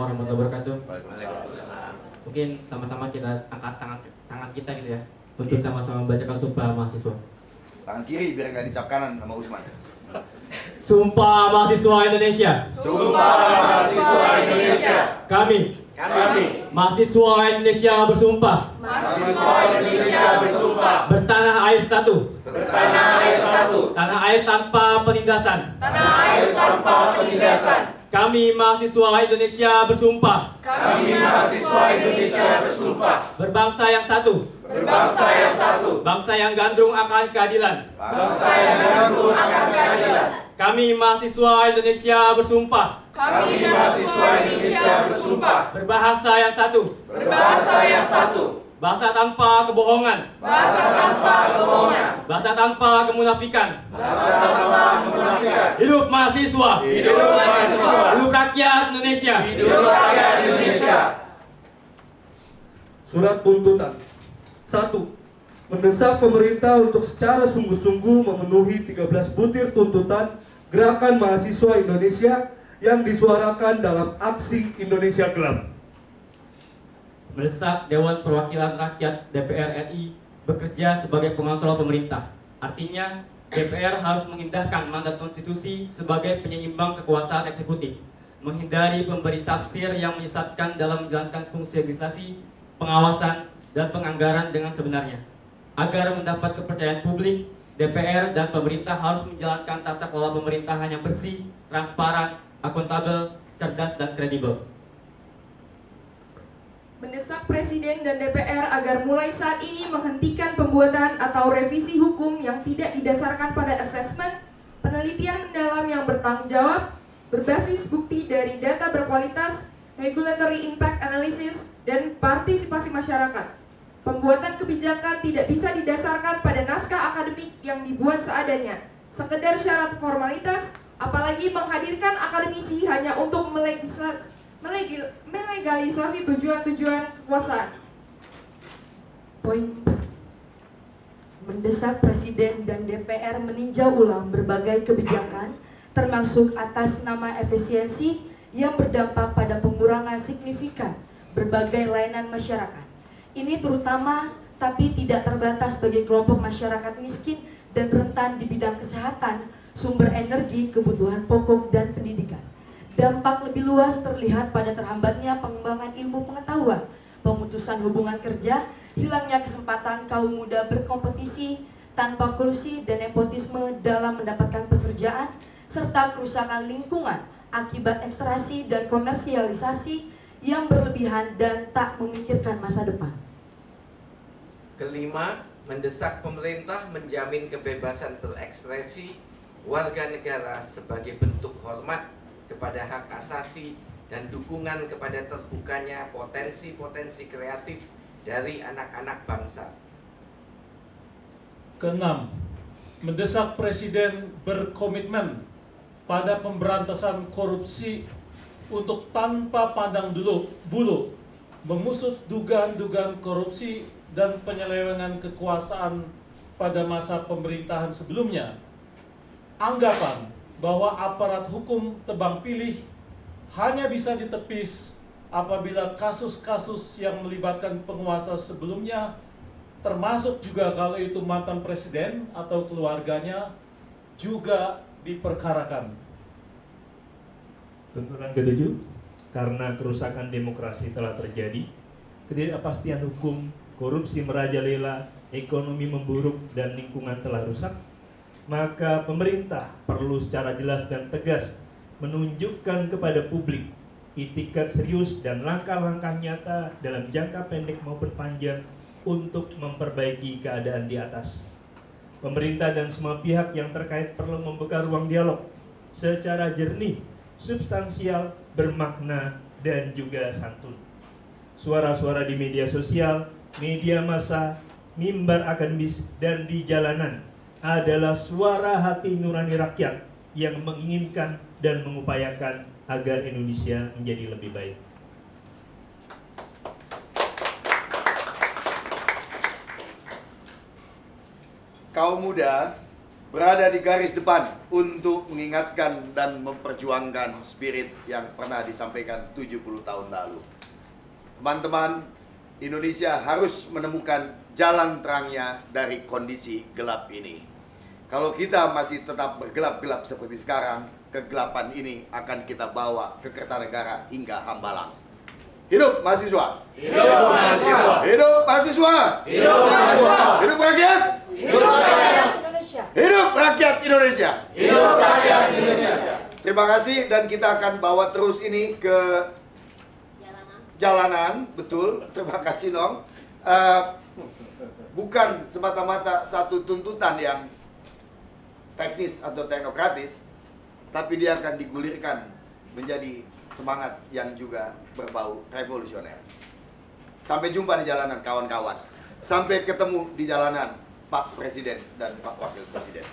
warahmatullahi wabarakatuh. Waalaikumsalam. Mungkin sama-sama kita angkat tangan kita gitu ya, untuk sama-sama membacakan sumpah mahasiswa. Tangan kiri biar nggak dicap kanan sama Usman. Sumpah mahasiswa Indonesia. Sumpah mahasiswa Indonesia. Kami mahasiswa Indonesia bersumpah bertanah air satu, tanah air tanpa penindasan. Kami mahasiswa Indonesia bersumpah berbangsa yang satu, bangsa yang gandrung akan keadilan. Kami mahasiswa Indonesia bersumpah berbahasa yang satu, bahasa tanpa kebohongan, bahasa tanpa kemunafikan. Hidup mahasiswa, hidup rakyat Indonesia. Surat tuntutan 1. Mendesak pemerintah untuk secara sungguh-sungguh memenuhi 13 butir tuntutan Gerakan Mahasiswa Indonesia yang disuarakan dalam aksi Indonesia Gelap. Mendesak Dewan Perwakilan Rakyat DPR RI bekerja sebagai pengontrol pemerintah. Artinya, DPR harus mengindahkan mandat konstitusi sebagai penyeimbang kekuasaan eksekutif, menghindari pemberi tafsir yang menyesatkan dalam menjalankan fungsi legislasi, pengawasan, dan penganggaran dengan sebenarnya. Agar mendapat kepercayaan publik, DPR dan pemerintah harus menjalankan tata kelola pemerintahan yang bersih, transparan, akuntabel, cerdas, dan kredibel. Mendesak Presiden dan DPR agar mulai saat ini menghentikan pembuatan atau revisi hukum yang tidak didasarkan pada asesmen, penelitian mendalam yang bertanggung jawab, berbasis bukti dari data berkualitas, regulatory impact analysis, dan partisipasi masyarakat. Pembuatan kebijakan tidak bisa didasarkan pada naskah akademik yang dibuat seadanya, sekedar syarat formalitas, apalagi menghadirkan akademisi hanya untuk melegalisasi tujuan-tujuan kekuasaan. Poin. Mendesak Presiden dan DPR meninjau ulang berbagai kebijakan, termasuk atas nama efisiensi yang berdampak pada pengurangan signifikan berbagai layanan masyarakat. Ini terutama tapi tidak terbatas bagi kelompok masyarakat miskin dan rentan di bidang kesehatan, sumber energi, kebutuhan pokok, dan pendidikan. Dampak lebih luas terlihat pada terhambatnya pengembangan ilmu pengetahuan, pemutusan hubungan kerja, hilangnya kesempatan kaum muda berkompetisi tanpa kolusi dan nepotisme dalam mendapatkan pekerjaan, serta kerusakan lingkungan akibat ekstraksi dan komersialisasi yang berlebihan dan tak memikirkan masa depan. Kelima, mendesak pemerintah menjamin kebebasan berekspresi warga negara sebagai bentuk hormat kepada hak asasi dan dukungan kepada terbukanya potensi-potensi kreatif dari anak-anak bangsa. Keenam, mendesak Presiden berkomitmen pada pemberantasan korupsi untuk tanpa pandang bulu mengusut dugaan-dugaan korupsi dan penyelewengan kekuasaan pada masa pemerintahan sebelumnya. Anggapan bahwa aparat hukum tebang pilih hanya bisa ditepis apabila kasus-kasus yang melibatkan penguasa sebelumnya, termasuk juga kalau itu mantan presiden atau keluarganya, juga diperkarakan. Tuntutan ketujuh, karena kerusakan demokrasi telah terjadi, ketidakpastian hukum, korupsi merajalela, ekonomi memburuk, dan lingkungan telah rusak, maka pemerintah perlu secara jelas dan tegas menunjukkan kepada publik itikat serius dan langkah-langkah nyata dalam jangka pendek maupun panjang untuk memperbaiki keadaan di atas. Pemerintah dan semua pihak yang terkait perlu membuka ruang dialog secara jernih, substansial, bermakna, dan juga santun. Suara-suara di media sosial, media massa, mimbar akademis, dan di jalanan adalah suara hati nurani rakyat yang menginginkan dan mengupayakan agar Indonesia menjadi lebih baik. Kaum muda berada di garis depan untuk mengingatkan dan memperjuangkan spirit yang pernah disampaikan 70 tahun lalu. Teman-teman, Indonesia harus menemukan jalan terangnya dari kondisi gelap ini. Kalau kita masih tetap bergelap-gelap seperti sekarang, kegelapan ini akan kita bawa ke Kertanegara hingga Hambalang. Hidup mahasiswa! Hidup mahasiswa! Hidup mahasiswa! Hidup mahasiswa! Hidup rakyat! Hidup rakyat! Indonesia. Hidup rakyat Indonesia! Hidup rakyat Indonesia! Terima kasih, dan kita akan bawa terus ini ke jalanan. Betul, terima kasih Nong. Bukan semata-mata satu tuntutan yang teknis atau teknokratis, tapi dia akan digulirkan menjadi semangat yang juga berbau revolusioner. Sampai jumpa di jalanan kawan-kawan. Sampai ketemu di jalanan Pak Presiden dan Pak Wakil Presiden.